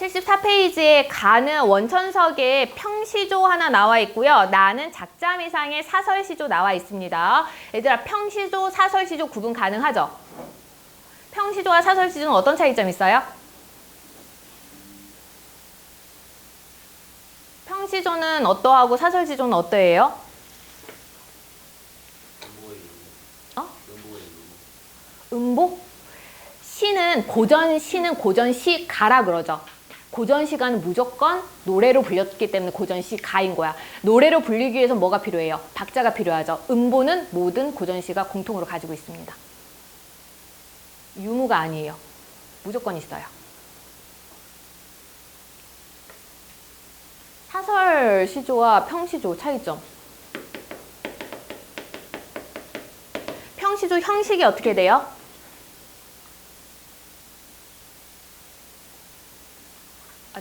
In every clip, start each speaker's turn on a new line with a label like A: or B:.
A: 74페이지에 가는 원천석에 평시조 하나 나와 있고요. 나는 작자미상의 사설시조 나와 있습니다. 얘들아, 평시조, 사설시조 구분 가능하죠? 평시조와 사설시조는 어떤 차이점이 있어요? 평시조는 어떠하고 사설시조는 어떠해요? 음보? 시는 고전시 가라 그러죠. 고전시가는 무조건 노래로 불렸기 때문에 고전시 가인 거야. 노래로 불리기 위해서 뭐가 필요해요? 박자가 필요하죠. 음보는 모든 고전시가 공통으로 가지고 있습니다. 유무가 아니에요. 무조건 있어요. 사설시조와 평시조 차이점. 평시조 형식이 어떻게 돼요?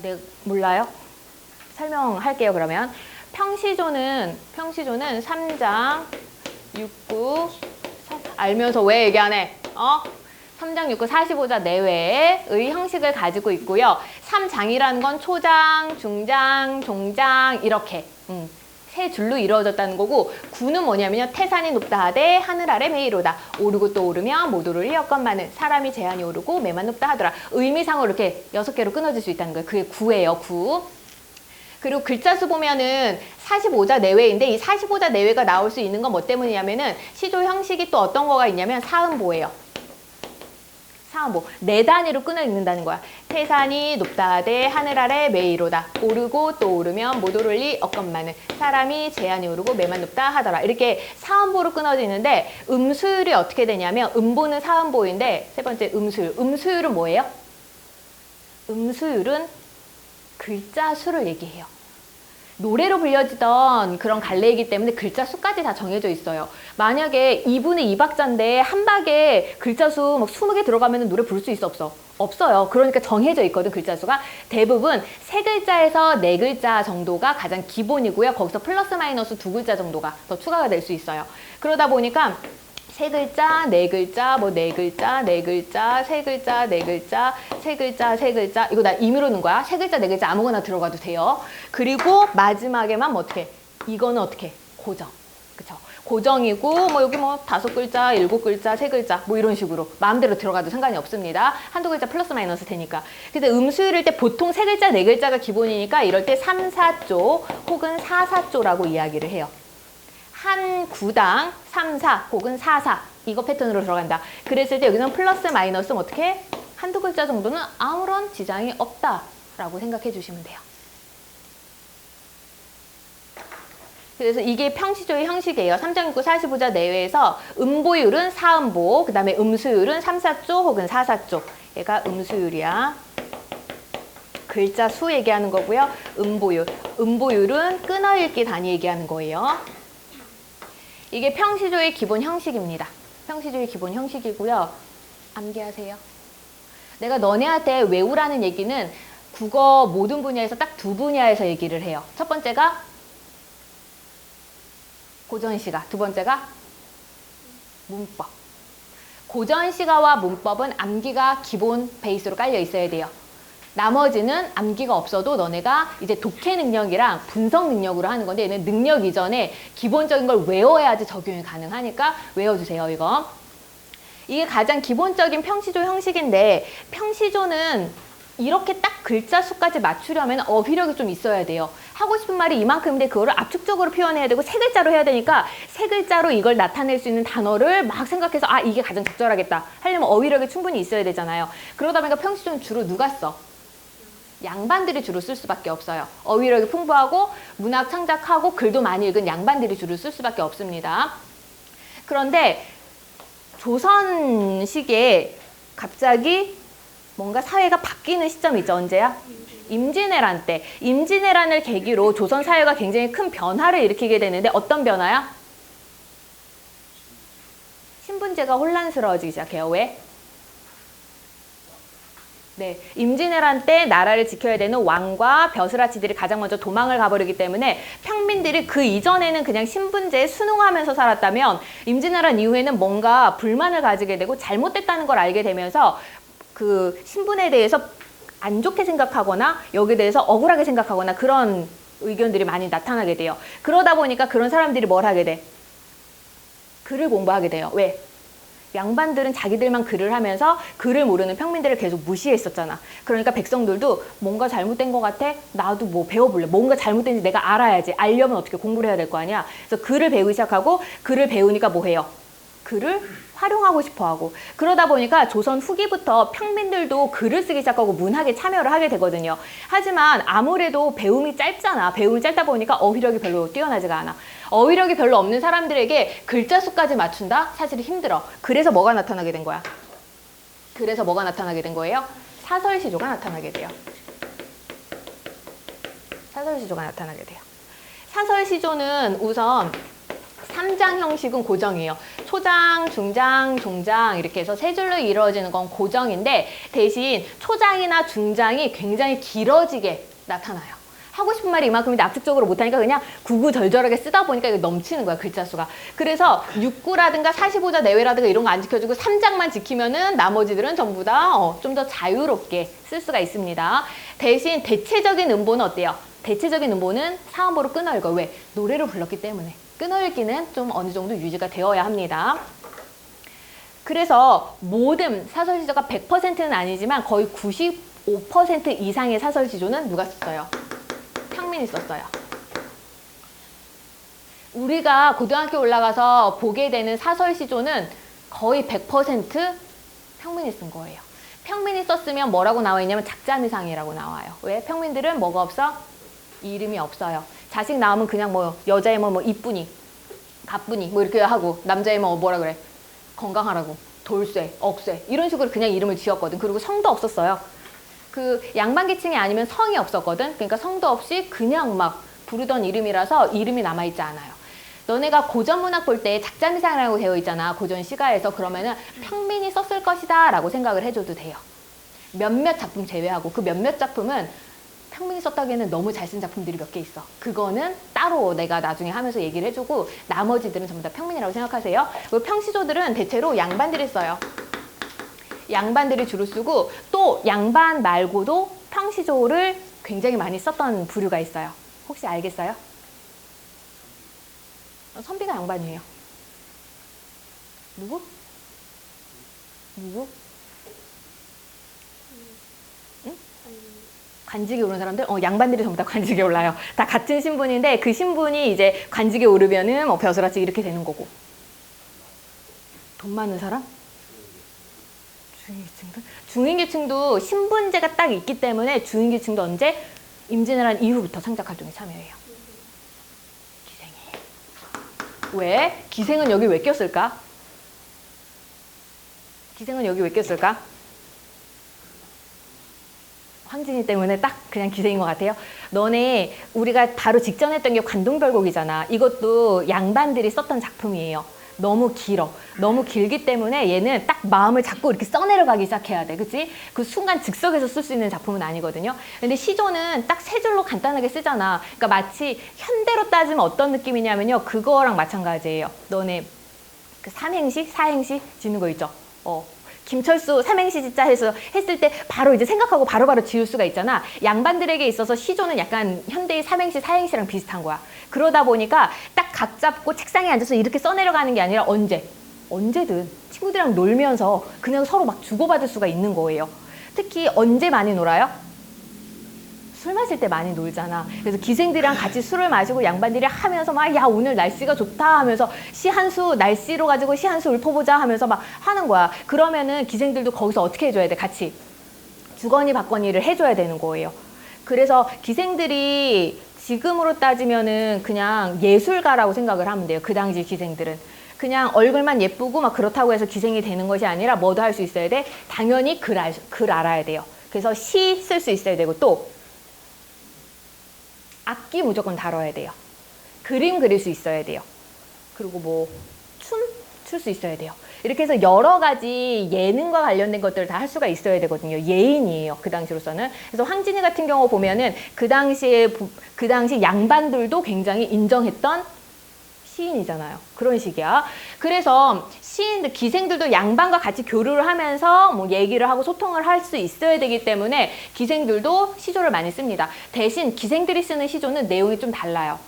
A: 네, 몰라요? 설명할게요, 그러면. 평시조는 3장, 6구, 알면서 왜 얘기 안 해? 3장, 6구, 45자 내외의 형식을 가지고 있고요. 3장이라는 건 초장, 중장, 종장, 이렇게. 세 줄로 이루어졌다는 거고, 구는 뭐냐면요. 태산이 높다 하되 하늘 아래 매이로다. 오르고 또 오르면 못 오를 리 여건만은. 사람이 제한이 오르고 매만 높다 하더라. 의미상으로 이렇게 6개로 끊어질 수 있다는 거예요. 그게 구예요, 구. 그리고 글자 수 보면은 45자 내외인데 이 45자 내외가 나올 수 있는 건 뭐 때문이냐면은 시조 형식이 또 어떤 거가 있냐면 사음보예요. 사음보. 네 단위로 끊어 읽는다는 거야. 태산이 높다 하되 하늘 아래 매이로다. 오르고 또 오르면 못 오를 리 없건만은. 사람이 제한이 오르고 매만 높다 하더라. 이렇게 사음보로 끊어지는데 음수율이 어떻게 되냐면 음보는 사음보인데 세 번째 음수율. 음수율은 뭐예요? 음수율은 글자 수를 얘기해요. 노래로 불려지던 그런 갈래이기 때문에 글자 수까지 다 정해져 있어요. 만약에 2분의 2박자인데 한 박에 글자 수 막 20개 들어가면 노래 부를 수 있어, 없어? 없어요. 그러니까 정해져 있거든, 글자 수가. 대부분 3글자에서 4글자 정도가 가장 기본이고요. 거기서 플러스 마이너스 2글자 정도가 더 추가가 될 수 있어요. 그러다 보니까 3글자, 4글자, 뭐 4글자, 4글자, 3글자, 4글자, 3글자, 3글자. 이거 나 임의로 넣은 거야. 3글자, 4글자 아무거나 들어가도 돼요. 그리고 마지막에만 뭐 어떻게? 이거는 어떻게? 고정. 그쵸? 고정이고 뭐 여기 뭐 5글자, 7글자, 3글자 뭐 이런 식으로 마음대로 들어가도 상관이 없습니다. 한두 글자 플러스 마이너스 되니까. 근데 음수율일 때 보통 3글자, 4글자가 기본이니까 이럴 때 3, 4조 혹은 4, 4조라고 이야기를 해요. 한 구당 3, 4 혹은 4, 4 이거 패턴으로 들어간다. 그랬을 때 여기서는 플러스 마이너스는 어떻게? 한두 글자 정도는 아무런 지장이 없다라고 생각해 주시면 돼요. 그래서 이게 평시조의 형식이에요. 3장 6구 45자 내외에서 음보율은 사음보, 그 다음에 음수율은 3, 4조 혹은 4, 4조. 얘가 음수율이야. 글자 수 얘기하는 거고요. 음보율. 음보율은 끊어읽기 단위 얘기하는 거예요. 이게 평시조의 기본 형식입니다. 평시조의 기본 형식이고요. 암기하세요. 내가 너네한테 외우라는 얘기는 국어 모든 분야에서 딱 2분야에서 얘기를 해요. 첫 번째가 고전시가, 두 번째가 문법. 고전시가와 문법은 암기가 기본 베이스로 깔려 있어야 돼요. 나머지는 암기가 없어도 너네가 이제 독해 능력이랑 분석 능력으로 하는 건데 얘는 능력 이전에 기본적인 걸 외워야지 적용이 가능하니까 외워주세요, 이거. 이게 가장 기본적인 평시조 형식인데 평시조는 이렇게 딱 글자 수까지 맞추려면 어휘력이 좀 있어야 돼요. 하고 싶은 말이 이만큼인데 그거를 압축적으로 표현해야 되고 3글자로 해야 되니까 3글자로 이걸 나타낼 수 있는 단어를 막 생각해서 아, 이게 가장 적절하겠다 하려면 어휘력이 충분히 있어야 되잖아요. 그러다 보니까 평시조는 주로 누가 써? 양반들이 주로 쓸 수밖에 없어요. 어휘력이 풍부하고 문학 창작하고 글도 많이 읽은 양반들이 주로 쓸 수밖에 없습니다. 그런데 조선 시기에 갑자기 뭔가 사회가 바뀌는 시점이 있죠. 언제야? 임진왜란 때. 임진왜란을 계기로 조선 사회가 굉장히 큰 변화를 일으키게 되는데 어떤 변화야? 신분제가 혼란스러워지기 시작해요. 왜? 네, 임진왜란 때 나라를 지켜야 되는 왕과 벼슬아치들이 가장 먼저 도망을 가버리기 때문에 평민들이 그 이전에는 그냥 신분제에 순응하면서 살았다면 임진왜란 이후에는 뭔가 불만을 가지게 되고 잘못됐다는 걸 알게 되면서 그 신분에 대해서 안 좋게 생각하거나 여기에 대해서 억울하게 생각하거나 그런 의견들이 많이 나타나게 돼요. 그러다 보니까 그런 사람들이 뭘 하게 돼? 글을 공부하게 돼요. 왜? 양반들은 자기들만 글을 하면서 글을 모르는 평민들을 계속 무시했었잖아. 그러니까 백성들도 뭔가 잘못된 것 같아? 나도 뭐 배워볼래. 뭔가 잘못된지 내가 알아야지. 알려면 어떻게 공부를 해야 될 거 아니야. 그래서 글을 배우기 시작하고 글을 배우니까 뭐 해요? 글을 활용하고 싶어 하고. 그러다 보니까 조선 후기부터 평민들도 글을 쓰기 시작하고 문학에 참여를 하게 되거든요. 하지만 아무래도 배움이 짧잖아. 배움이 짧다 보니까 어휘력이 별로 뛰어나지가 않아. 어휘력이 별로 없는 사람들에게 글자 수까지 맞춘다? 사실 힘들어. 그래서 뭐가 나타나게 된 거야? 그래서 뭐가 나타나게 된 거예요? 사설시조가 나타나게 돼요. 사설시조가 나타나게 돼요. 사설시조는 우선 3장 형식은 고정이에요. 초장, 중장, 종장 이렇게 해서 세 줄로 이루어지는 건 고정인데 대신 초장이나 중장이 굉장히 길어지게 나타나요. 하고 싶은 말이 이만큼인데 압축적으로 못하니까 그냥 구구절절하게 쓰다 보니까 이게 넘치는 거야, 글자 수가. 그래서 6구라든가 45자 내외라든가 이런 거 안 지켜주고 3장만 지키면은 나머지들은 전부 다 좀 더 자유롭게 쓸 수가 있습니다. 대신 대체적인 음보는 어때요? 대체적인 음보는 사음보로 끊어 읽어. 왜? 노래로 불렀기 때문에. 끊어 읽기는 좀 어느 정도 유지가 되어야 합니다. 그래서 모든 사설시조가 100%는 아니지만 거의 95% 이상의 사설시조는 누가 썼어요? 평민이 썼어요. 우리가 고등학교 올라가서 보게 되는 사설시조는 거의 100% 평민이 쓴 거예요. 평민이 썼으면 뭐라고 나와 있냐면 작자미상이라고 나와요. 왜? 평민들은 뭐가 없어? 이름이 없어요. 자식 낳으면 그냥 뭐 여자애면 뭐 이쁜이, 가뿐이 뭐 이렇게 하고 남자애면 뭐라 그래? 건강하라고, 돌쇠, 억쇠 이런 식으로 그냥 이름을 지었거든. 그리고 성도 없었어요. 그 양반계층이 아니면 성이 없었거든. 그러니까 성도 없이 그냥 막 부르던 이름이라서 이름이 남아있지 않아요. 너네가 고전문학 볼 때 작자미상이라고 되어 있잖아. 고전 시가에서. 그러면은 평민이 썼을 것이다 라고 생각을 해줘도 돼요. 몇몇 작품 제외하고 그 몇몇 작품은 평민이 썼다기에는 너무 잘 쓴 작품들이 몇 개 있어. 그거는 따로 내가 나중에 하면서 얘기를 해주고 나머지들은 전부 다 평민이라고 생각하세요. 그리고 평시조들은 대체로 양반들이 써요. 양반들이 주로 쓰고 또 양반 말고도 평시조를 굉장히 많이 썼던 부류가 있어요. 혹시 알겠어요? 선비가 양반이에요. 누구? 누구? 응? 관직에 오른 사람들? 양반들이 전부 다 관직에 올라요. 다 같은 신분인데 그 신분이 이제 관직에 오르면은 뭐 벼슬아치 이렇게 되는 거고. 돈 많은 사람? 중인계층들? 중인계층도 신분제가 딱 있기 때문에 중인계층도 언제? 임진왜란 이후부터 창작활동에 참여해요. 기생이에요. 왜? 기생은 여기 왜 꼈을까? 기생은 여기 왜 꼈을까? 황진이 때문에 딱 그냥 기생인 것 같아요. 너네 우리가 바로 직전 했던 게 관동별곡이잖아. 이것도 양반들이 썼던 작품이에요. 너무 길어. 너무 길기 때문에 얘는 딱 마음을 잡고 이렇게 써내려가기 시작해야 돼. 그치? 그 순간 즉석에서 쓸 수 있는 작품은 아니거든요. 근데 시조는 딱 세 줄로 간단하게 쓰잖아. 그러니까 마치 현대로 따지면 어떤 느낌이냐면요. 그거랑 마찬가지예요. 너네 그 삼행시, 사행시 짓는 거 있죠? 김철수 삼행시 짓자 해서 했을 때 바로 이제 생각하고 바로바로 지을 수가 있잖아. 양반들에게 있어서 시조는 약간 현대의 삼행시, 사행시랑 비슷한 거야. 그러다 보니까 딱 각 잡고 책상에 앉아서 이렇게 써내려가는 게 아니라 언제든 친구들이랑 놀면서 그냥 서로 막 주고받을 수가 있는 거예요. 특히 언제 많이 놀아요? 술 마실 때 많이 놀잖아. 그래서 기생들이랑 같이 술을 마시고 양반들이 하면서 막 야 오늘 날씨가 좋다 하면서 시 한 수 날씨로 가지고 시 한 수 읊어보자 하면서 막 하는 거야. 그러면은 기생들도 거기서 어떻게 해줘야 돼? 같이 주거니 받거니를 해줘야 되는 거예요. 그래서 기생들이 지금으로 따지면은 그냥 예술가라고 생각을 하면 돼요. 그 당시 기생들은. 그냥 얼굴만 예쁘고 막 그렇다고 해서 기생이 되는 것이 아니라 뭐도 할 수 있어야 돼? 당연히 글 알아야 돼요. 그래서 시 쓸 수 있어야 되고 또 악기 무조건 다뤄야 돼요. 그림 그릴 수 있어야 돼요. 그리고 뭐 춤 출 수 있어야 돼요. 이렇게 해서 여러 가지 예능과 관련된 것들을 다 할 수가 있어야 되거든요. 예인이에요. 그 당시로서는. 그래서 황진이 같은 경우 보면은 그 당시 양반들도 굉장히 인정했던 시인이잖아요. 그런 식이야. 그래서 시인들, 기생들도 양반과 같이 교류를 하면서 뭐 얘기를 하고 소통을 할 수 있어야 되기 때문에 기생들도 시조를 많이 씁니다. 대신 기생들이 쓰는 시조는 내용이 좀 달라요.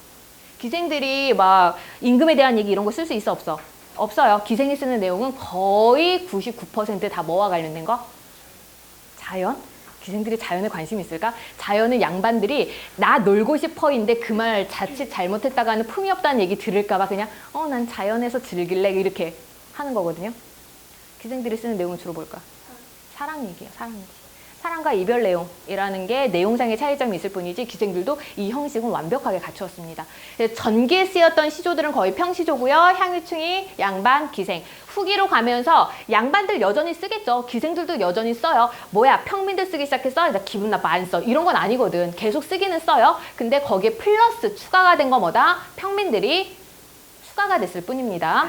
A: 기생들이 막 임금에 대한 얘기 이런 거 쓸 수 있어, 없어? 없어요. 기생이 쓰는 내용은 거의 99%다 뭐와 관련된 거? 자연? 기생들이 자연에 관심이 있을까? 자연은 양반들이 나 놀고 싶어인데 그 말 자칫 잘못했다가는 품이 없다는 얘기 들을까 봐 그냥 난 자연에서 즐길래 이렇게 하는 거거든요. 기생들이 쓰는 내용은 주로 뭘까? 사랑 얘기예요. 사랑 얘기. 사랑과 이별 내용이라는 게 내용상의 차이점이 있을 뿐이지 기생들도 이 형식은 완벽하게 갖추었습니다. 전기에 쓰였던 시조들은 거의 평시조고요. 향유충이 양반, 기생. 후기로 가면서 양반들 여전히 쓰겠죠. 기생들도 여전히 써요. 뭐야 평민들 쓰기 시작했어? 나 기분 나빠 안 써. 이런 건 아니거든. 계속 쓰기는 써요. 근데 거기에 플러스 추가가 된 거 뭐다? 평민들이 추가가 됐을 뿐입니다.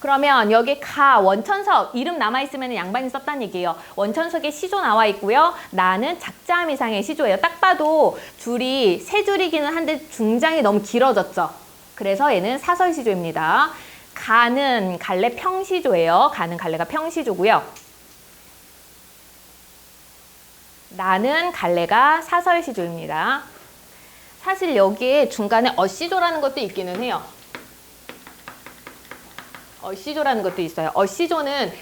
A: 그러면 여기 원천석 이름 남아있으면 양반이 썼다는 얘기예요. 원천석에 시조 나와 있고요. 나는 작자음 이상의 시조예요. 딱 봐도 줄이 세 줄이기는 한데 중장이 너무 길어졌죠. 그래서 얘는 사설 시조입니다. 가는 갈래 평시조예요. 가는 갈래가 평시조고요. 나는 갈래가 사설 시조입니다. 사실 여기에 중간에 어시조라는 것도 있기는 해요. 어시조라는 것도 있어요. 어시조는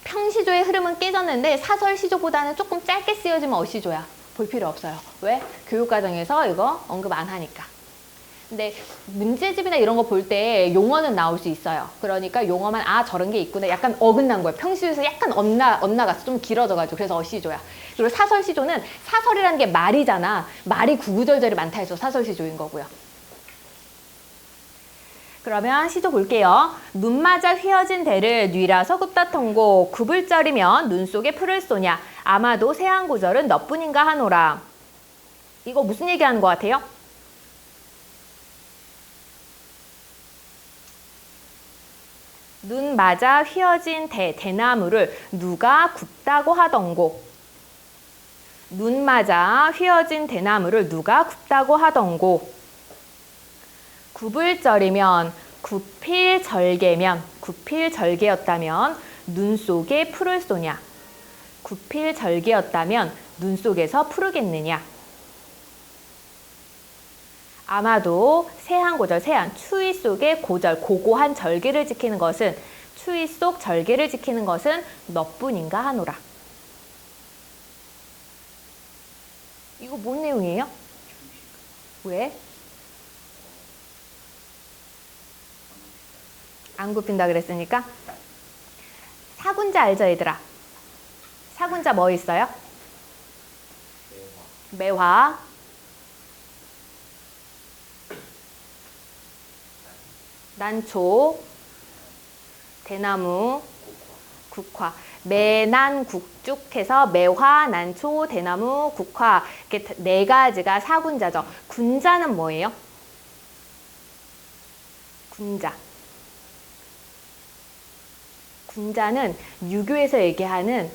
A: 평시조의 흐름은 깨졌는데 사설시조보다는 조금 짧게 쓰여지면 어시조야. 볼 필요 없어요. 왜? 교육과정에서 이거 언급 안 하니까. 근데 문제집이나 이런 거 볼 때 용어는 나올 수 있어요. 그러니까 용어만 저런 게 있구나. 약간 어긋난 거예요. 평시조에서 약간 엇나갔어. 좀 길어져가지고. 그래서 어시조야. 그리고 사설시조는 사설이라는 게 말이잖아. 말이 구구절절이 많다 해서 사설시조인 거고요. 그러면 시조 볼게요. 눈 맞아 휘어진 대를 뉘라서 굽다 통고 굽을 쩔이면 눈 속에 풀을 쏘냐 아마도 세한고절은 너뿐인가 하노라. 이거 무슨 얘기하는 것 같아요? 눈 맞아 휘어진 대나무를 누가 굽다고 하던고. 눈 맞아 휘어진 대나무를 누가 굽다고 하던고. 굽을 쩔이면 굽힐절개면 굽힐절개였다면 눈 속에 풀을 쏘냐. 굽힐절개였다면 눈 속에서 푸르겠느냐. 아마도 세한고절, 세한, 추위 속의 고절, 고고한 절개를 지키는 것은 추위 속 절개를 지키는 것은 너뿐인가 하노라. 이거 뭔 내용이에요? 왜? 안 굽힌다 그랬으니까. 사군자 알죠 얘들아? 사군자 뭐 있어요? 매화, 난초, 대나무, 국화. 매난국죽해서 매화, 난초, 대나무, 국화 이렇게 네 가지가 사군자죠. 군자는 뭐예요? 군자. 군자는 유교에서 얘기하는,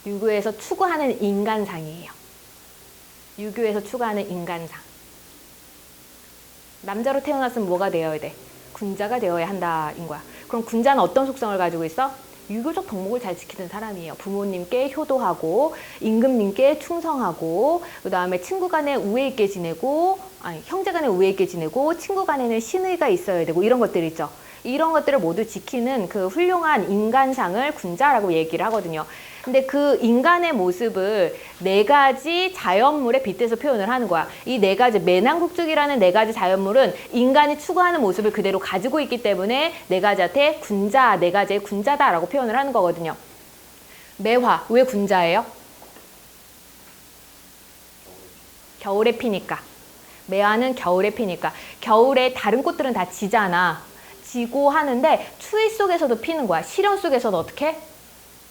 A: 유교에서 추구하는 인간상이에요. 유교에서 추구하는 인간상. 남자로 태어났으면 뭐가 되어야 돼? 군자가 되어야 한다인 거야. 그럼 군자는 어떤 속성을 가지고 있어? 유교적 덕목을 잘 지키는 사람이에요. 부모님께 효도하고 임금님께 충성하고 그 다음에 친구 간에 우애 있게 지내고 형제 간에 우애 있게 지내고 친구 간에는 신의가 있어야 되고 이런 것들 있죠. 이런 것들을 모두 지키는 그 훌륭한 인간상을 군자라고 얘기를 하거든요. 근데 그 인간의 모습을 네 가지 자연물에 빗대서 표현을 하는 거야. 이 네 가지, 매난국죽이라는 네 가지 자연물은 인간이 추구하는 모습을 그대로 가지고 있기 때문에 네 가지한테 군자, 네 가지의 군자다라고 표현을 하는 거거든요. 매화, 왜 군자예요? 겨울에 피니까. 매화는 겨울에 피니까. 겨울에 다른 꽃들은 다 지잖아. 지고 하는데 추위 속에서도 피는 거야. 시련 속에서도 어떻게?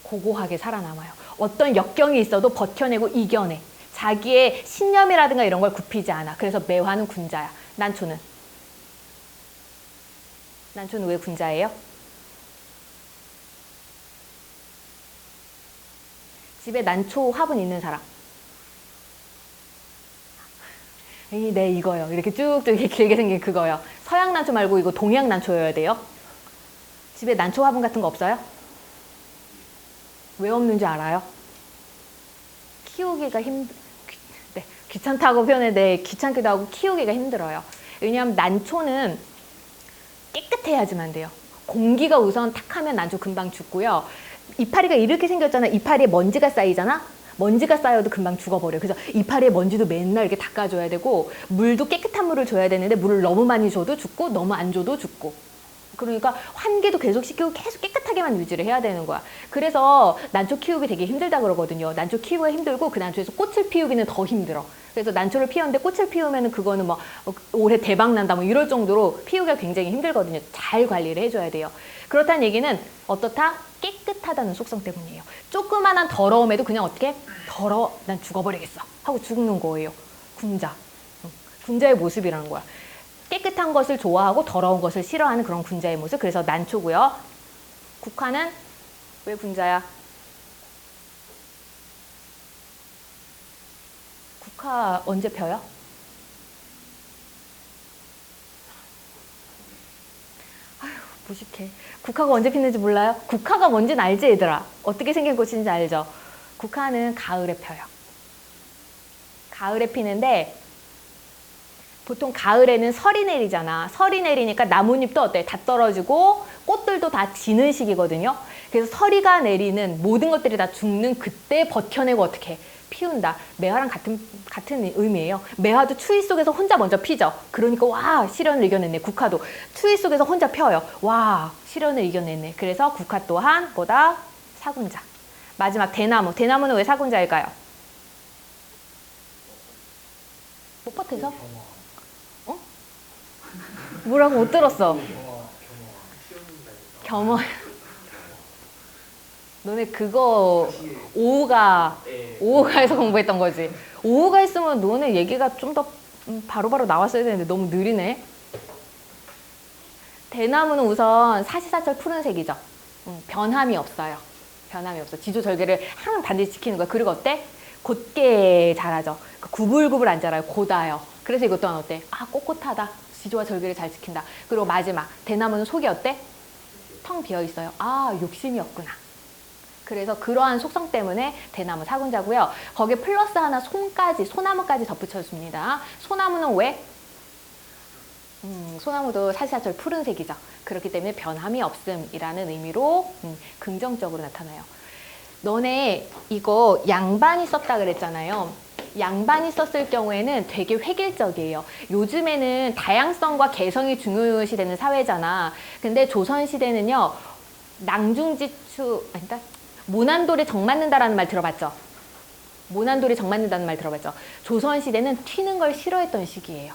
A: 고고하게 살아남아요. 어떤 역경이 있어도 버텨내고 이겨내. 자기의 신념이라든가 이런 걸 굽히지 않아. 그래서 매화는 군자야. 난초는? 난초는 왜 군자예요? 집에 난초 화분 있는 사람. 네, 이거요. 이렇게 쭉쭉 이렇게 길게 생긴 그거요. 서양 난초 말고 이거 동양 난초여야 돼요. 집에 난초 화분 같은 거 없어요? 왜 없는지 알아요? 키우기가 네, 귀찮다고 표현했는데 귀찮기도 하고 키우기가 힘들어요. 왜냐하면 난초는 깨끗해야지만 돼요. 공기가 우선 탁 하면 난초 금방 죽고요. 이파리가 이렇게 생겼잖아. 이파리에 먼지가 쌓이잖아. 먼지가 쌓여도 금방 죽어버려요. 그래서 이파리에 먼지도 맨날 이렇게 닦아줘야 되고, 물도 깨끗한 물을 줘야 되는데 물을 너무 많이 줘도 죽고 너무 안 줘도 죽고, 그러니까 환기도 계속 시키고 계속 깨끗하게만 유지를 해야 되는 거야. 그래서 난초 키우기 되게 힘들다 그러거든요. 난초 키우기가 힘들고 그 난초에서 꽃을 피우기는 더 힘들어. 그래서 난초를 피웠는데 꽃을 피우면 그거는 뭐 올해 대박 난다 뭐 이럴 정도로 피우기가 굉장히 힘들거든요. 잘 관리를 해줘야 돼요. 그렇다는 얘기는 어떻다? 깨끗하다는 속성 때문이에요. 조그만한 더러움에도 그냥 어떻게? 더러워, 난 죽어버리겠어 하고 죽는 거예요. 군자. 군자의 모습이라는 거야. 깨끗한 것을 좋아하고 더러운 것을 싫어하는 그런 군자의 모습. 그래서 난초고요. 국화는 왜 군자야? 국화 언제 펴요? 아휴, 무식해. 국화가 언제 피는지 몰라요? 국화가 뭔지는 알지, 얘들아? 어떻게 생긴 꽃인지 알죠? 국화는 가을에 펴요. 가을에 피는데 보통 가을에는 설이 내리잖아. 설이 내리니까 나뭇잎도 어때? 다 떨어지고 꽃들도 다 지는 시기거든요. 그래서 서리가 내리는 모든 것들이 다 죽는 그때 버텨내고 어떻게 피운다. 매화랑 같은 의미예요. 매화도 추위 속에서 혼자 먼저 피죠. 그러니까 와, 시련을 이겨냈네. 국화도 추위 속에서 혼자 펴요. 와, 시련을 이겨냈네. 그래서 국화 또한 뭐다? 사군자. 마지막 대나무. 대나무는 왜 사군자일까요? 못버텨서? 어? 뭐라고 못 들었어? 겸허. 너네 그거 오후가에서 공부했던 거지. 오후가 했으면 너네 얘기가 좀 더 바로바로 나왔어야 되는데 너무 느리네. 대나무는 우선 사시사철 푸른색이죠. 변함이 없어요. 변함이 없어. 지조절개를 항상 반드시 지키는 거야. 그리고 어때? 곧게 자라죠. 구불구불 안 자라요. 곧아요. 그래서 이것 또한 어때? 아, 꼿꼿하다. 지조와 절개를 잘 지킨다. 그리고 마지막, 대나무는 속이 어때? 텅 비어 있어요. 아, 욕심이 없구나. 그래서 그러한 속성 때문에 대나무 사군자고요. 거기에 플러스 하나 소나무까지 덧붙여줍니다. 소나무는 왜? 소나무도 사시사철 푸른색이죠. 그렇기 때문에 변함이 없음이라는 의미로 긍정적으로 나타나요. 너네 이거 양반이 썼다 그랬잖아요. 양반이 썼을 경우에는 되게 획일적이에요. 요즘에는 다양성과 개성이 중요시되는 사회잖아. 근데 조선시대는요, 아니다. 모난돌이 정맞는다라는 말 들어봤죠? 모난돌이 정맞는다는 말 들어봤죠? 조선시대는 튀는 걸 싫어했던 시기예요.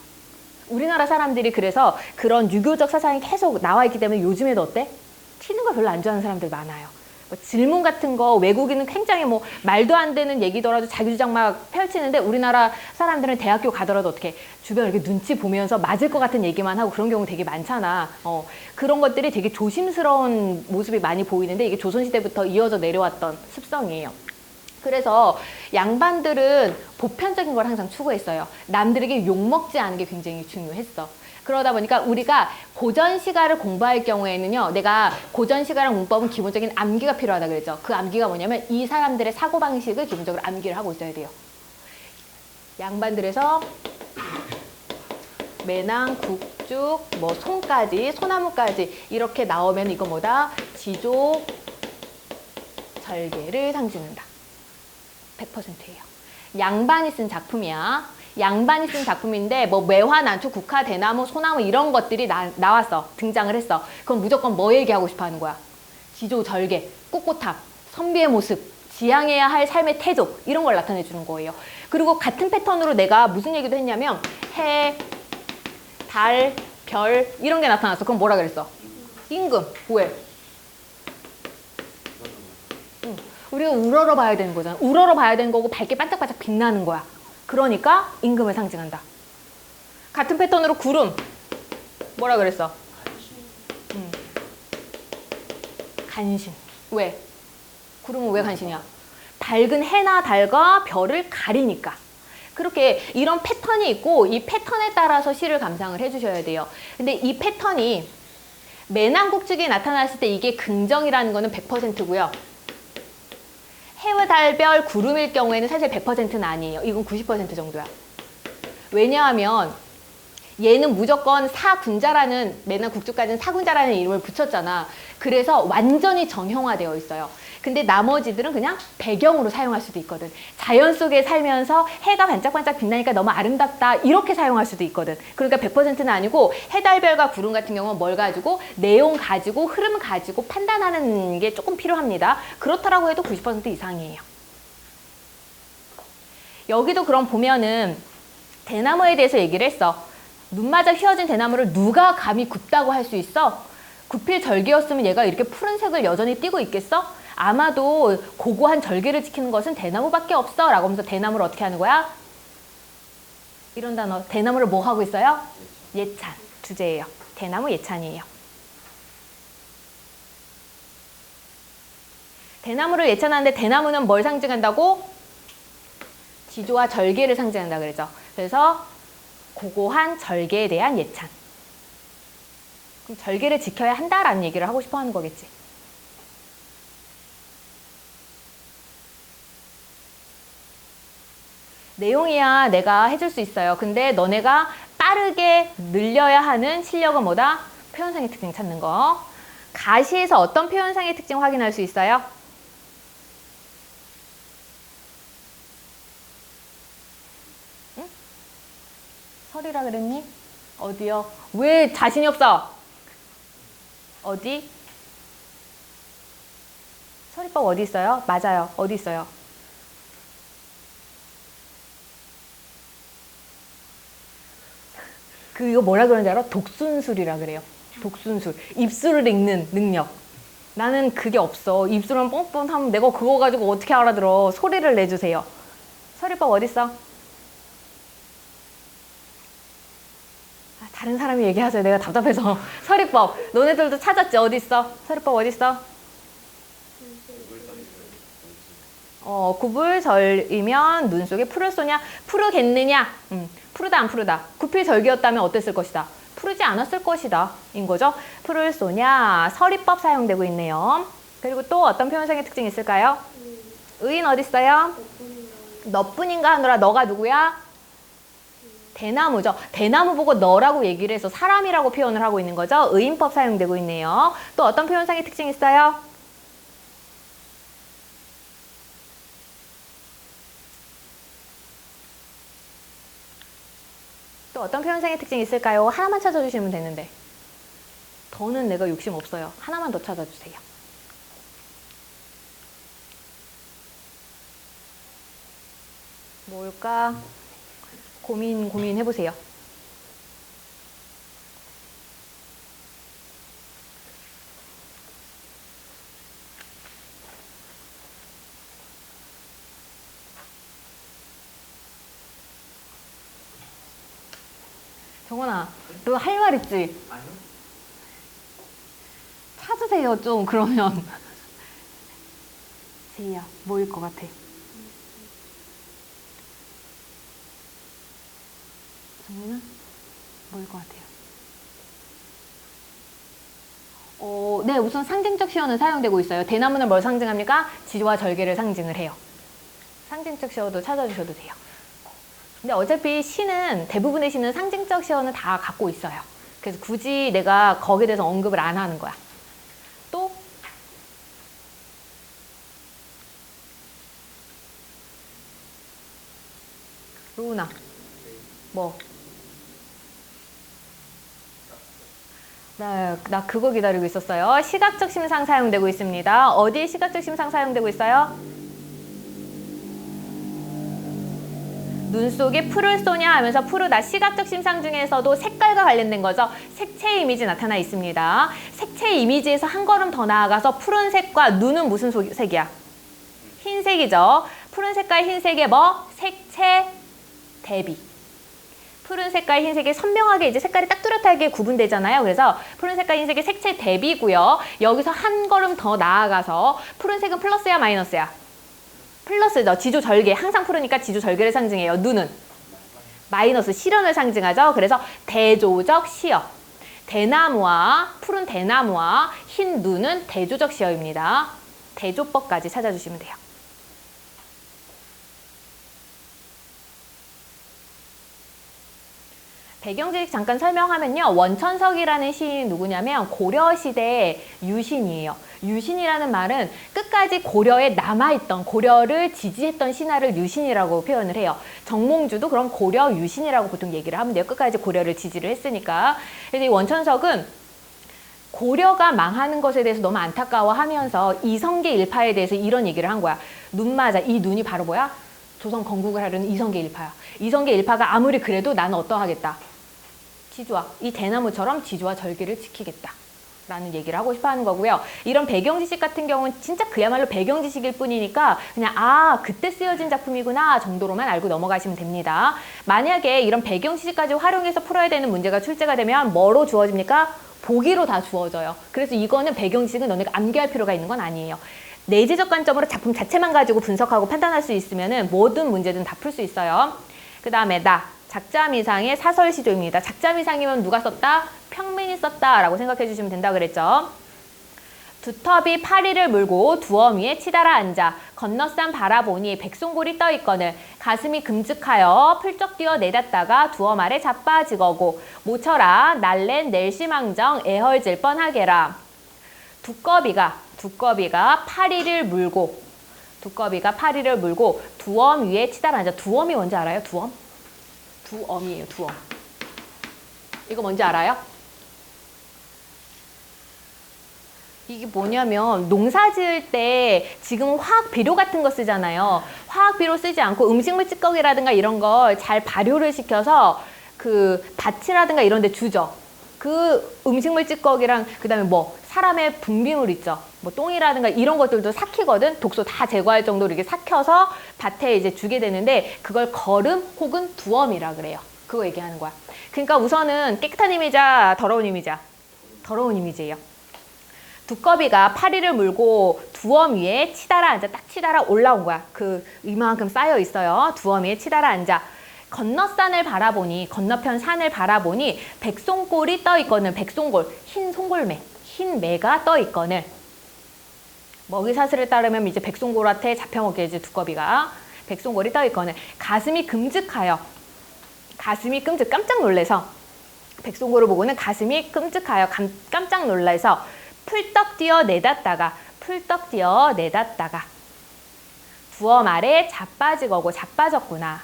A: 우리나라 사람들이 그래서 그런 유교적 사상이 계속 나와 있기 때문에 요즘에도 어때? 튀는 걸 별로 안 좋아하는 사람들 많아요. 뭐 질문 같은 거 외국인은 굉장히 뭐 말도 안 되는 얘기더라도 자기 주장 막 펼치는데 우리나라 사람들은 대학교 가더라도 어떻게 주변 이렇게 눈치 보면서 맞을 것 같은 얘기만 하고 그런 경우 되게 많잖아. 그런 것들이 되게 조심스러운 모습이 많이 보이는데 이게 조선시대부터 이어져 내려왔던 습성이에요. 그래서 양반들은 보편적인 걸 항상 추구했어요. 남들에게 욕먹지 않은 게 굉장히 중요했어. 그러다 보니까 우리가 고전시가를 공부할 경우에는요, 내가 고전시가랑 문법은 기본적인 암기가 필요하다 그랬죠. 그 암기가 뭐냐면 이 사람들의 사고방식을 기본적으로 암기를 하고 있어야 돼요. 양반들에서 매낭, 국죽, 뭐 송까지, 소나무까지 이렇게 나오면 이거 뭐다? 지조, 절개를 상징한다. 100%예요. 양반이 쓴 작품이야. 양반이 쓴 작품인데 뭐 매화, 난초, 국화, 대나무, 소나무 이런 것들이 나왔어. 등장을 했어. 그럼 무조건 뭐 얘기하고 싶어 하는 거야? 지조, 절개, 꼿꼿함, 선비의 모습, 지향해야 할 삶의 태도 이런 걸 나타내 주는 거예요. 그리고 같은 패턴으로 내가 무슨 얘기도 했냐면 해, 달, 별 이런 게 나타났어. 그럼 뭐라 그랬어? 임금. 왜? 우리가 우러러 봐야 되는 거잖아. 우러러 봐야 되는 거고 밝게 반짝반짝 빛나는 거야. 그러니까 임금을 상징한다. 같은 패턴으로 구름. 뭐라 그랬어? 간신. 왜? 구름은 왜 간신이야? 밝은 해나 달과 별을 가리니까. 그렇게 이런 패턴이 있고 이 패턴에 따라서 시를 감상을 해주셔야 돼요. 근데 이 패턴이 매남국축이 나타났을 때 이게 긍정이라는 거는 100%고요. 해와 달별 구름일 경우에는 사실 100%는 아니에요. 이건 90% 정도야. 왜냐하면 얘는 무조건 사군자라는, 매남국축까지는 사군자라는 이름을 붙였잖아. 그래서 완전히 정형화되어 있어요. 근데 나머지들은 그냥 배경으로 사용할 수도 있거든. 자연 속에 살면서 해가 반짝반짝 빛나니까 너무 아름답다, 이렇게 사용할 수도 있거든. 그러니까 100%는 아니고 해달별과 구름 같은 경우는 뭘 가지고, 내용 가지고 흐름 가지고 판단하는 게 조금 필요합니다. 그렇다라고 해도 90% 이상이에요. 여기도 그럼 보면은 대나무에 대해서 얘기를 했어. 눈맞아 휘어진 대나무를 누가 감히 굽다고 할 수 있어? 굽힐 절개였으면 얘가 이렇게 푸른색을 여전히 띠고 있겠어? 아마도 고고한 절개를 지키는 것은 대나무밖에 없어 라고 하면서 대나무를 어떻게 하는 거야? 이런 단어, 대나무를 뭐 하고 있어요? 예찬, 주제예요. 대나무 예찬이에요. 대나무를 예찬하는데 대나무는 뭘 상징한다고? 지조와 절개를 상징한다 그러죠. 그래서 고고한 절개에 대한 예찬. 그럼 절개를 지켜야 한다라는 얘기를 하고 싶어 하는 거겠지. 내용이야 내가 해줄 수 있어요. 근데 너네가 빠르게 늘려야 하는 실력은 뭐다? 표현상의 특징 찾는 거. 가시에서 어떤 표현상의 특징 확인할 수 있어요? 응? 설이라 그랬니? 어디요? 왜 자신이 없어? 어디? 서리법 어디 있어요? 맞아요. 어디 있어요? 이거 뭐라 그러는지 알아? 독순술이라 그래요. 독순술. 입술을 읽는 능력. 나는 그게 없어. 입술은 뻥뻥하면 내가 그거 가지고 어떻게 알아들어. 소리를 내주세요. 서리법 어딨어? 다른 사람이 얘기하세요. 내가 답답해서. 서리법. 너네들도 찾았지? 어딨어? 서리법 어딨어? 굽을절이면 눈 속에 풀을 쏘냐? 푸르겠느냐? 푸르다 안 푸르다. 굽힐절기였다면 어땠을 것이다? 푸르지 않았을 것이다. 인 거죠. 풀을 쏘냐? 서리법 사용되고 있네요. 그리고 또 어떤 표현상의 특징이 있을까요? 의인 어딨어요? 너뿐인가 하느라 너가 누구야? 대나무죠. 대나무 보고 너라고 얘기를 해서 사람이라고 표현을 하고 있는 거죠. 의인법 사용되고 있네요. 또 어떤 표현상의 특징이 있어요? 또 어떤 표현상의 특징이 있을까요? 하나만 찾아주시면 되는데. 더는 내가 욕심 없어요. 하나만 더 찾아주세요. 뭘까? 고민해보세요. 정원아, 너 할 말 있지?
B: 아니요.
A: 찾으세요, 좀, 그러면. 제이야, 뭐일 것 같아? 정원아, 뭐일 것 같아요? 네, 우선 상징적 시어는 사용되고 있어요. 대나무는 뭘 상징합니까? 지와 절개를 상징을 해요. 상징적 시어도 찾아주셔도 돼요. 근데 어차피 시는, 대부분의 시는 상징적 시어는 다 갖고 있어요. 그래서 굳이 내가 거기에 대해서 언급을 안 하는 거야. 또 로우나 뭐? 나 그거 기다리고 있었어요. 시각적 심상 사용되고 있습니다. 어디에 시각적 심상 사용되고 있어요? 눈 속에 풀을 쏘냐 하면서 푸르다. 시각적 심상 중에서도 색깔과 관련된 거죠. 색채 이미지 나타나 있습니다. 색채 이미지에서 한 걸음 더 나아가서 푸른색과 눈은 무슨 색이야? 흰색이죠. 푸른 색깔 흰색의 뭐? 색채 대비. 푸른 색깔 흰색이 선명하게 이제 색깔이 딱 뚜렷하게 구분되잖아요. 그래서 푸른 색깔 흰색의 색채 대비고요. 여기서 한 걸음 더 나아가서 푸른색은 플러스야 마이너스야? 플러스죠. 지조 절개. 항상 푸르니까 지조 절개를 상징해요. 눈은 마이너스 실현을 상징하죠. 그래서 대조적 시어. 대나무와 푸른 대나무와 흰 눈은 대조적 시어입니다. 대조법까지 찾아주시면 돼요. 배경지식 잠깐 설명하면요. 원천석이라는 시인이 누구냐면 고려시대 유신이에요. 유신이라는 말은 끝까지 고려에 남아있던, 고려를 지지했던 신하를 유신이라고 표현을 해요. 정몽주도 그럼 고려 유신이라고 보통 얘기를 하면 돼요. 끝까지 고려를 지지를 했으니까. 그래서 이 원천석은 고려가 망하는 것에 대해서 너무 안타까워하면서 이성계 일파에 대해서 이런 얘기를 한 거야. 눈 맞아. 이 눈이 바로 뭐야? 조선 건국을 하려는 이성계 일파야. 이성계 일파가 아무리 그래도 나는 어떠하겠다. 지주와 이 대나무처럼 지주와 절기를 지키겠다 라는 얘기를 하고 싶어 하는 거고요. 이런 배경지식 같은 경우는 진짜 그야말로 배경지식일 뿐이니까 그냥 그때 쓰여진 작품이구나 정도로만 알고 넘어가시면 됩니다. 만약에 이런 배경지식까지 활용해서 풀어야 되는 문제가 출제가 되면 뭐로 주어집니까? 보기로 다 주어져요. 그래서 이거는 배경지식은 너네가 암기할 필요가 있는 건 아니에요. 내재적 관점으로 작품 자체만 가지고 분석하고 판단할 수 있으면 모든 문제든 다 풀 수 있어요. 그 다음에 작자미상의 사설시조입니다. 작자미상이면 누가 썼다? 평민이 썼다라고 생각해 주시면 된다 그랬죠. 두텁이 파리를 물고 두엄 위에 치달아 앉아 건너산 바라보니 백송골이 떠있거늘 가슴이 금직하여 풀쩍 뛰어 내닫다가 두엄 아래 자빠지거고 모처라 날랜 낼시망정 애헐질 뻔하게라. 두꺼비가 파리를 물고 두엄 위에 치달아 앉아. 두엄이 뭔지 알아요? 두엄이에요. 두엄. 이거 뭔지 알아요? 이게 뭐냐면 농사 지을 때 지금 화학 비료 같은 거 쓰잖아요. 화학 비료 쓰지 않고 음식물 찌꺼기라든가 이런 걸 잘 발효를 시켜서 그 밭이라든가 이런 데 주죠. 그 음식물 찌꺼기랑 그다음에 뭐 사람의 분비물 있죠. 뭐 똥이라든가 이런 것들도 삭히거든. 독소 다 제거할 정도로 이렇게 삭혀서 밭에 이제 주게 되는데 그걸 거름 혹은 두엄이라 그래요. 그거 얘기하는 거야. 그러니까 우선은 깨끗한 이미지야, 더러운 이미지야? 더러운 이미지예요. 두꺼비가 파리를 물고 두엄 위에 치달아 앉아. 딱 치달아 올라온 거야. 이만큼 쌓여 있어요. 두엄 위에 치달아 앉아. 건너산을 바라보니, 건너편 산을 바라보니 백송골이 떠 있거늘. 백송골, 흰 송골매, 흰 매가 떠 있거늘. 먹이사슬을 따르면 이제 백송골한테 잡혀먹겠지, 두꺼비가. 백송골이 떠 있거늘. 가슴이 끔찍하여. 깜짝 놀래서. 백송골을 보고는 가슴이 끔찍하여 깜짝 놀라서 풀떡 뛰어 내닫다가 두엄 아래 자빠졌구나.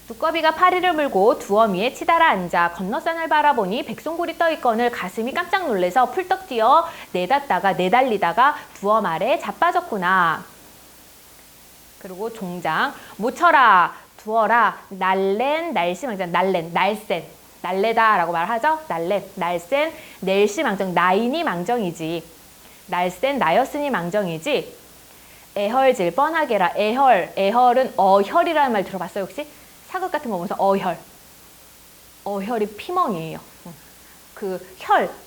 A: 두꺼비가 파리를 물고 두엄 위에 치달아 앉아 건너산을 바라보니 백송골이 떠있거늘 가슴이 깜짝 놀래서 풀떡 뛰어 내달리다가 두엄 아래 자빠졌구나. 그리고 종장 모쳐라 두어라 날랜 날씨망정 날래다라고 말하죠. 날센 낼시망정 나이니 망정이지. 날센 나였으니 망정이지. 애헐질 뻔하게라. 애헐은 어혈이라는 말 들어봤어요 혹시? 사극 같은 거 보면서 어혈이 피멍이에요.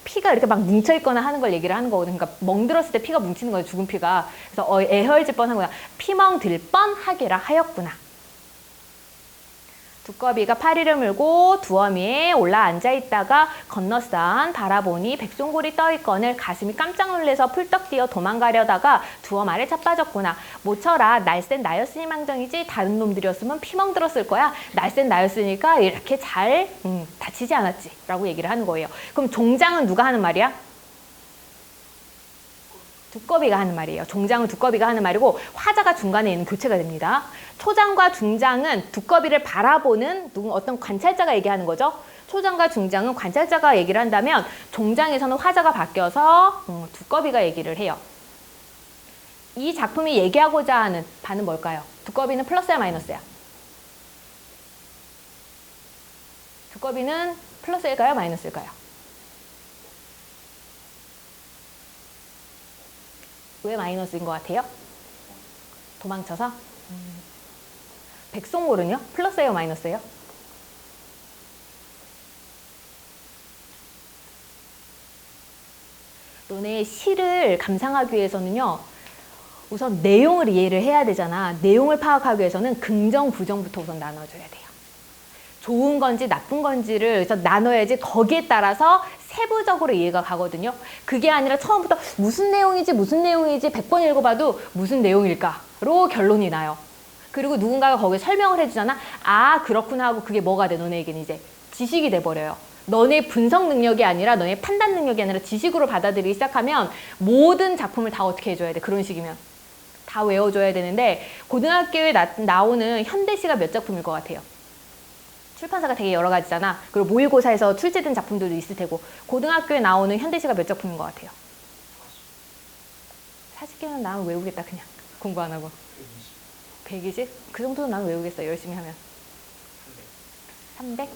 A: 피가 이렇게 막 뭉쳐있거나 하는 걸 얘기를 하는 거거든요. 그러니까 멍들었을 때 피가 뭉치는 거예요. 죽은 피가. 그래서 애헐질 뻔하구나. 피멍 들 뻔하게라 하였구나. 두꺼비가 파리를 물고 두엄 위에 올라 앉아있다가 건너산 바라보니 백송골이 떠있거늘 가슴이 깜짝 놀래서 풀떡 뛰어 도망가려다가 두엄 아래 자빠졌구나. 모처라 날쌘 나였으니 망정이지 다른 놈들이었으면 피멍 들었을 거야. 날쌘 나였으니까 이렇게 잘 다치지 않았지 라고 얘기를 하는 거예요. 그럼 종장은 누가 하는 말이야? 두꺼비가 하는 말이에요. 종장은 두꺼비가 하는 말이고 화자가 중간에 있는 교체가 됩니다. 초장과 중장은 두꺼비를 바라보는 어떤 관찰자가 얘기하는 거죠. 초장과 중장은 관찰자가 얘기를 한다면 종장에서는 화자가 바뀌어서 두꺼비가 얘기를 해요. 이 작품이 얘기하고자 하는 바는 뭘까요? 두꺼비는 플러스야 마이너스야? 두꺼비는 플러스일까요 마이너스일까요? 왜 마이너스인 것 같아요? 도망쳐서? 백송골은요? 플러스예요 마이너스예요? 너네 시를 감상하기 위해서는요. 우선 내용을 이해를 해야 되잖아. 내용을 파악하기 위해서는 긍정, 부정부터 우선 나눠줘야 돼요. 좋은 건지 나쁜 건지를 그래서 나눠야지 거기에 따라서 세부적으로 이해가 가거든요. 그게 아니라 처음부터 무슨 내용이지 100번 읽어봐도 무슨 내용일까로 결론이 나요. 그리고 누군가가 거기에 설명을 해주잖아. 아 그렇구나 하고 그게 뭐가 돼? 너네에게는 이제 지식이 돼버려요. 너네 분석 능력이 아니라 너네 판단 능력이 아니라 지식으로 받아들이기 시작하면 모든 작품을 다 어떻게 해줘야 돼? 그런 식이면 다 외워줘야 되는데 고등학교에 나오는 현대시가 몇 작품일 것 같아요? 출판사가 되게 여러 가지잖아. 그리고 모의고사에서 출제된 작품들도 있을 테고 고등학교에 나오는 현대시가 몇 작품인 것 같아요? 40개는 나는 외우겠다 그냥 공부 안 하고 120? 그 정도는 나는 외우겠어 열심히 하면 300?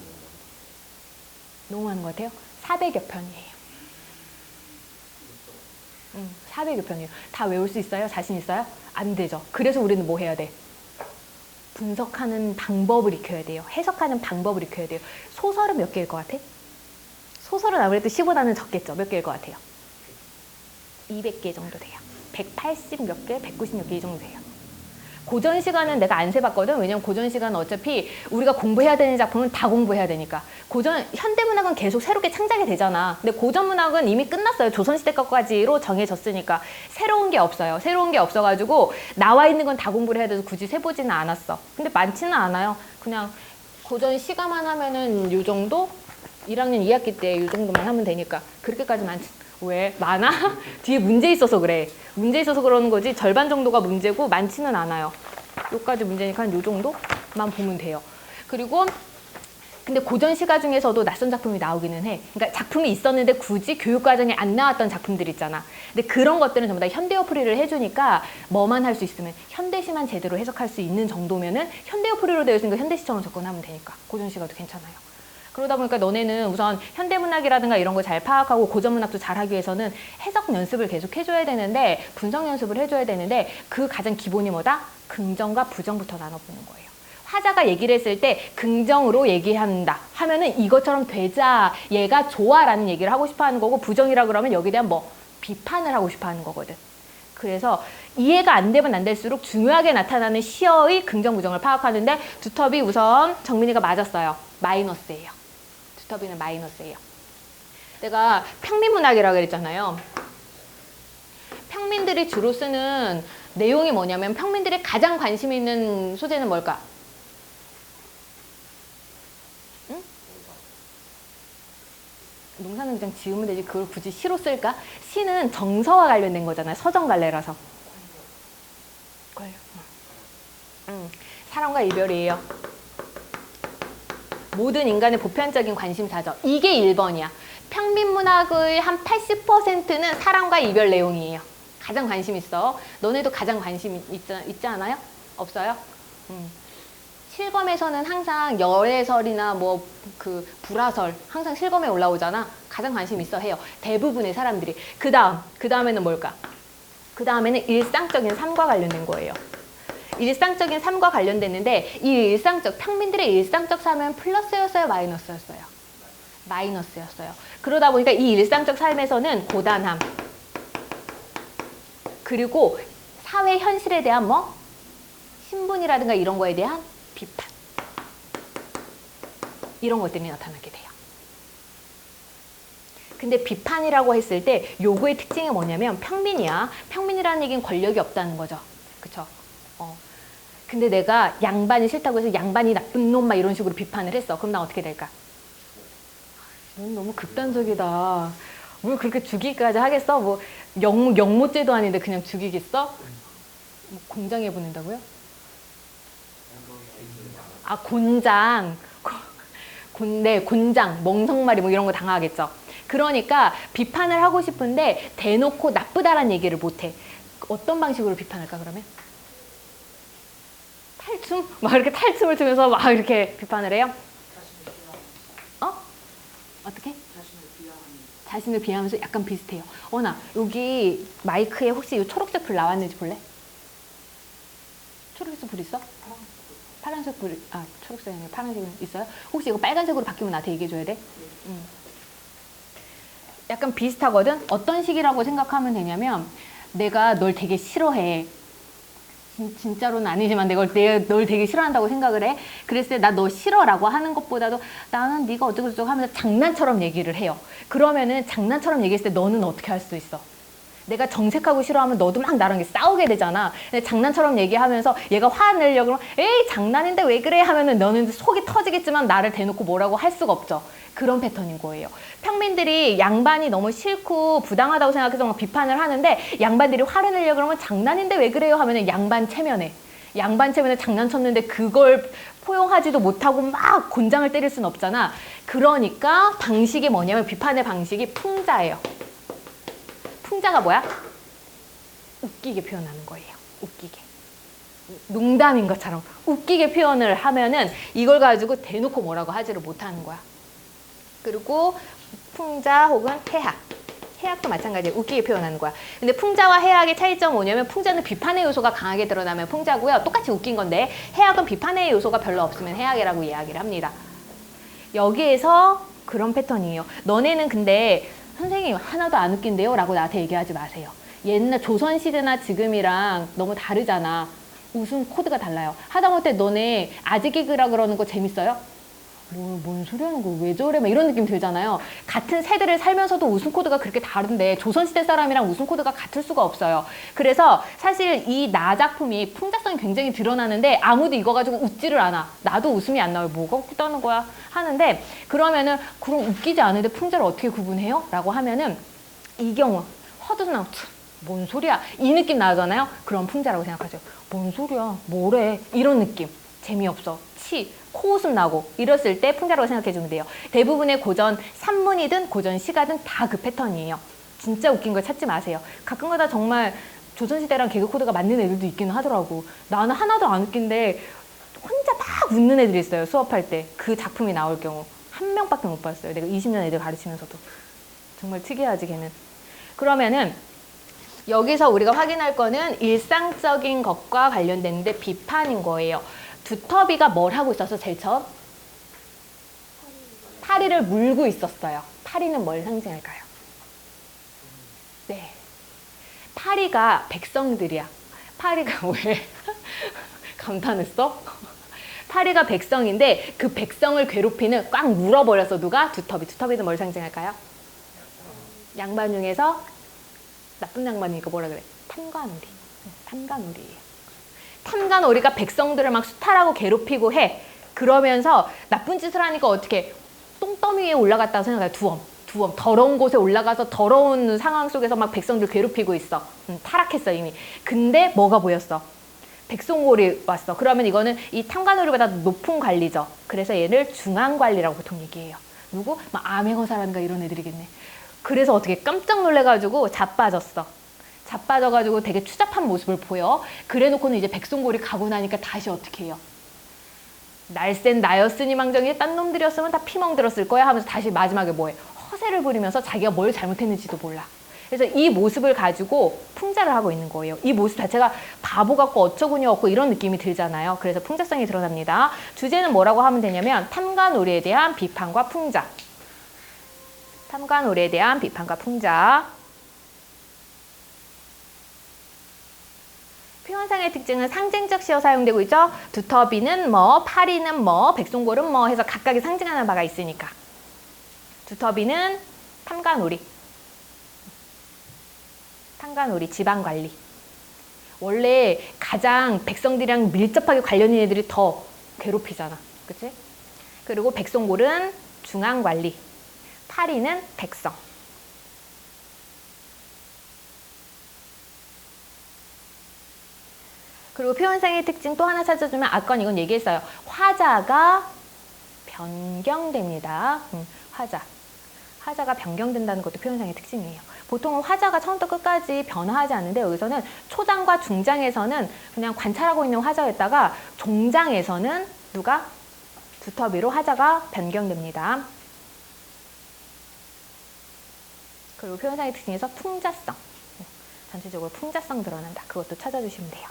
A: 너무 많은 것 같아요? 400여 편이에요. 400여 편이에요. 다 외울 수 있어요? 자신 있어요? 안 되죠. 그래서 우리는 뭐 해야 돼? 분석하는 방법을 익혀야 돼요. 해석하는 방법을 익혀야 돼요. 소설은 몇 개일 것 같아? 소설은 아무래도 10보다는 적겠죠. 몇 개일 것 같아요? 200개 정도 돼요. 180 몇 개, 190 몇 개 이 정도 돼요. 고전 시간은 내가 안 세봤거든. 왜냐면 고전 시간은 어차피 우리가 공부해야 되는 작품은 다 공부해야 되니까. 현대문학은 계속 새롭게 창작이 되잖아. 근데 고전문학은 이미 끝났어요. 조선시대 것까지로 정해졌으니까. 새로운 게 없어요. 새로운 게 없어가지고 나와 있는 건 다 공부를 해야 돼서 굳이 세보지는 않았어. 근데 많지는 않아요. 그냥 고전 시가만 하면은 요 정도? 1학년 2학기 때 요 정도만 하면 되니까. 그렇게까지 많지. 왜? 많아? 뒤에 문제 있어서 그래. 문제 있어서 그러는 거지 절반 정도가 문제고 많지는 않아요. 요까지 문제니까 한 요 정도만 보면 돼요. 그리고 근데 고전 시가 중에서도 낯선 작품이 나오기는 해. 그러니까 작품이 있었는데 굳이 교육과정에 안 나왔던 작품들 있잖아. 근데 그런 것들은 전부 다 현대어풀이를 해주니까 뭐만 할 수 있으면 현대시만 제대로 해석할 수 있는 정도면은 현대어풀이로 되어 있으니까 현대시처럼 접근하면 되니까 고전 시가도 괜찮아요. 그러다 보니까 너네는 우선 현대문학이라든가 이런 거 잘 파악하고 고전문학도 잘하기 위해서는 해석 연습을 계속 해줘야 되는데 분석 연습을 해줘야 되는데 그 가장 기본이 뭐다? 긍정과 부정부터 나눠보는 거예요. 화자가 얘기를 했을 때 긍정으로 얘기한다 하면은 이것처럼 되자 얘가 좋아라는 얘기를 하고 싶어 하는 거고 부정이라 그러면 여기에 대한 뭐 비판을 하고 싶어 하는 거거든. 그래서 이해가 안 되면 안 될수록 중요하게 나타나는 시어의 긍정 부정을 파악하는데 두텁이 우선 정민이가 맞았어요. 마이너스예요. 두텁이는 마이너스예요. 내가 평민문학이라고 그랬잖아요. 평민들이 주로 쓰는 내용이 뭐냐면 평민들이 가장 관심 있는 소재는 뭘까? 응? 농사는 그냥 지으면 되지 그걸 굳이 시로 쓸까? 시는 정서와 관련된 거잖아요. 서정갈래라서. 사랑과 이별이에요. 모든 인간의 보편적인 관심사죠. 이게 1번이야. 평민문학의 한 80%는 사랑과 이별 내용이에요. 가장 관심 있어. 너네도 가장 관심 있지 않아요? 없어요? 실검에서는 항상 열애설이나 뭐 그 불화설 항상 실검에 올라오잖아. 가장 관심 있어 해요. 대부분의 사람들이. 그 다음에는 뭘까? 그 다음에는 일상적인 삶과 관련된 거예요. 일상적인 삶과 관련됐는데 이 평민들의 일상적 삶은 플러스였어요? 마이너스였어요? 마이너스였어요. 그러다 보니까 이 일상적 삶에서는 고단함 그리고 사회 현실에 대한 뭐 신분이라든가 이런 거에 대한 비판 이런 것들이 나타나게 돼요. 근데 비판이라고 했을 때 요거의 특징이 뭐냐면 평민이야. 평민이라는 얘기는 권력이 없다는 거죠. 그쵸? 근데 내가 양반이 싫다고 해서 양반이 나쁜 놈 막 이런 식으로 비판을 했어. 그럼 난 어떻게 될까? 넌 너무 극단적이다. 뭘 그렇게 죽이기까지 하겠어? 뭐 영모죄도 아닌데 그냥 죽이겠어? 뭐 공장에 보낸다고요? 아 곤장. 네, 곤장, 멍석말이 뭐 이런 거 당하겠죠. 그러니까 비판을 하고 싶은데 대놓고 나쁘다라는 얘기를 못해. 어떤 방식으로 비판할까 그러면? 탈춤? 막 이렇게 탈춤을 추면서 막 이렇게 비판을 해요? 어떻게? 자신을 비하하면서 약간 비슷해요. 나 여기 마이크에 혹시 이 초록색 불 나왔는지 볼래? 초록색 불 있어? 파란색 불, 초록색이 아니라 파란색은 있어요? 혹시 이거 빨간색으로 바뀌면 나한테 얘기해줘야 돼? 약간 비슷하거든? 어떤 식이라고 생각하면 되냐면 내가 널 되게 싫어해. 진짜로는 아니지만 내가 널 되게 싫어한다고 생각을 해. 그랬을 때 나 너 싫어라고 하는 것보다도 나는 네가 어쩌고저쩌고 하면서 장난처럼 얘기를 해요. 그러면은 장난처럼 얘기했을 때 너는 어떻게 할 수 있어? 내가 정색하고 싫어하면 너도 막 나랑 싸우게 되잖아. 근데 장난처럼 얘기하면서 얘가 화내려고 그러면 에이 장난인데 왜 그래 하면은 너는 속이 터지겠지만 나를 대놓고 뭐라고 할 수가 없죠. 그런 패턴인 거예요. 평민들이 양반이 너무 싫고 부당하다고 생각해서 막 비판을 하는데 양반들이 화를 내려고 그러면 장난인데 왜 그래요 하면은 양반 체면에 장난쳤는데 그걸 포용하지도 못하고 막 곤장을 때릴 수는 없잖아. 그러니까 방식이 뭐냐면 비판의 방식이 풍자예요. 풍자가 뭐야? 웃기게 표현하는 거예요. 웃기게. 농담인 것처럼 웃기게 표현을 하면은 이걸 가지고 대놓고 뭐라고 하지를 못하는 거야. 그리고 풍자 혹은 해학. 해학도 마찬가지예요. 웃기게 표현하는 거야. 근데 풍자와 해학의 차이점은 뭐냐면 풍자는 비판의 요소가 강하게 드러나면 풍자고요. 똑같이 웃긴 건데 해학은 비판의 요소가 별로 없으면 해학이라고 이야기를 합니다. 여기에서 그런 패턴이에요. 너네는 근데 선생님 하나도 안 웃긴데요? 라고 나한테 얘기하지 마세요. 옛날 조선시대나 지금이랑 너무 다르잖아. 웃음 코드가 달라요. 하다못해 너네 아재 개그라 그러는 거 재밌어요? 뭔 소리 하는 거 왜 저래? 막 이런 느낌 들잖아요. 같은 세대를 살면서도 웃음 코드가 그렇게 다른데 조선시대 사람이랑 웃음 코드가 같을 수가 없어요. 그래서 사실 이 나 작품이 풍자성이 굉장히 드러나는데 아무도 이거 가지고 웃지를 않아. 나도 웃음이 안 나와요. 뭐가 웃기다는 거야? 하는데 그러면은 그럼 웃기지 않은데 풍자를 어떻게 구분해요? 라고 하면은 이 경우 허드나 뭔 소리야? 이 느낌 나잖아요. 그럼 풍자라고 생각하죠. 뭔 소리야? 뭐래? 이런 느낌. 재미없어. 코웃음 나고 이랬을 때 풍자라고 생각해 주면 돼요. 대부분의 고전 산문이든 고전 시가든 다 그 패턴이에요. 진짜 웃긴 걸 찾지 마세요. 가끔가다 정말 조선시대랑 개그 코드가 맞는 애들도 있기는 하더라고. 나는 하나도 안 웃긴데 혼자 막 웃는 애들이 있어요. 수업할 때. 그 작품이 나올 경우. 한 명밖에 못 봤어요. 내가 20년 애들 가르치면서도. 정말 특이하지 걔는. 그러면은 여기서 우리가 확인할 거는 일상적인 것과 관련됐는데 비판인 거예요. 두터비가 뭘 하고 있었어, 제일 처음? 파리를 물고 있었어요. 파리는 뭘 상징할까요? 네. 파리가 백성들이야. 파리가 왜? 감탄했어? 파리가 백성인데 그 백성을 괴롭히는 꽉 물어버렸어. 누가? 두터비. 두터비는 뭘 상징할까요? 양반 중에서 나쁜 양반이니까 뭐라 그래? 탐관오리. 탐관오리예요. 탐관오리가 백성들을 막 수탈하고 괴롭히고 해. 그러면서 나쁜 짓을 하니까 어떻게 똥더미 위에 올라갔다고 생각해요. 두엄. 더러운 곳에 올라가서 더러운 상황 속에서 막 백성들 괴롭히고 있어. 타락했어 이미. 근데 뭐가 보였어? 백성골이 왔어. 그러면 이거는 이 탐관오리보다 높은 관리죠. 그래서 얘를 중앙관리라고 보통 얘기해요. 누구? 막 암행어사라든가 이런 애들이겠네. 그래서 어떻게 깜짝 놀래가지고 자빠졌어. 자빠져가지고 되게 추잡한 모습을 보여. 그래놓고는 이제 백성골이 가고 나니까 다시 어떻게 해요? 날쌘 나였으니 망정이 딴 놈들이었으면 다 피멍 들었을 거야 하면서 다시 마지막에 뭐해? 허세를 부리면서 자기가 뭘 잘못했는지도 몰라. 그래서 이 모습을 가지고 풍자를 하고 있는 거예요. 이 모습 자체가 바보 같고 어처구니 없고 이런 느낌이 들잖아요. 그래서 풍자성이 드러납니다. 주제는 뭐라고 하면 되냐면 탐관오리에 대한 비판과 풍자. 탐관오리에 대한 비판과 풍자. 표현상의 특징은 상징적 시어 사용되고 있죠. 두터비는 뭐, 파리는 뭐, 백송골은 뭐 해서 각각이 상징하는 바가 있으니까. 두터비는 탐관오리. 탐관오리, 지방관리. 원래 가장 백성들이랑 밀접하게 관련 있는 애들이 더 괴롭히잖아. 그치? 그리고 백송골은 중앙관리. 파리는 백성. 그리고 표현상의 특징 또 하나 찾아주면 아까 이건 얘기했어요. 화자가 변경됩니다. 화자가 변경된다는 것도 표현상의 특징이에요. 보통은 화자가 처음부터 끝까지 변화하지 않는데 여기서는 초장과 중장에서는 그냥 관찰하고 있는 화자였다가 종장에서는 누가? 두터비로 화자가 변경됩니다. 그리고 표현상의 특징에서 풍자성. 전체적으로 풍자성 드러난다. 그것도 찾아주시면 돼요.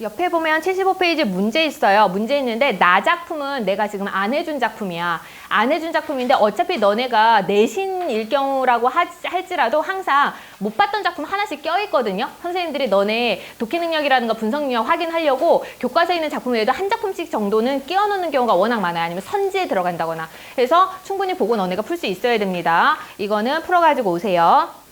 A: 옆에 보면 75페이지 문제 있어요. 문제 있는데 나 작품은 내가 지금 안 해준 작품이야. 안 해준 작품인데 어차피 너네가 내신일 경우라고 할지라도 항상 못 봤던 작품 하나씩 껴있거든요. 선생님들이 너네 독해 능력이라든가 분석 능력 확인하려고 교과서에 있는 작품 외에도 한 작품씩 정도는 끼워놓는 경우가 워낙 많아요. 아니면 선지에 들어간다거나. 그래서 충분히 보고 너네가 풀 수 있어야 됩니다. 이거는 풀어가지고 오세요.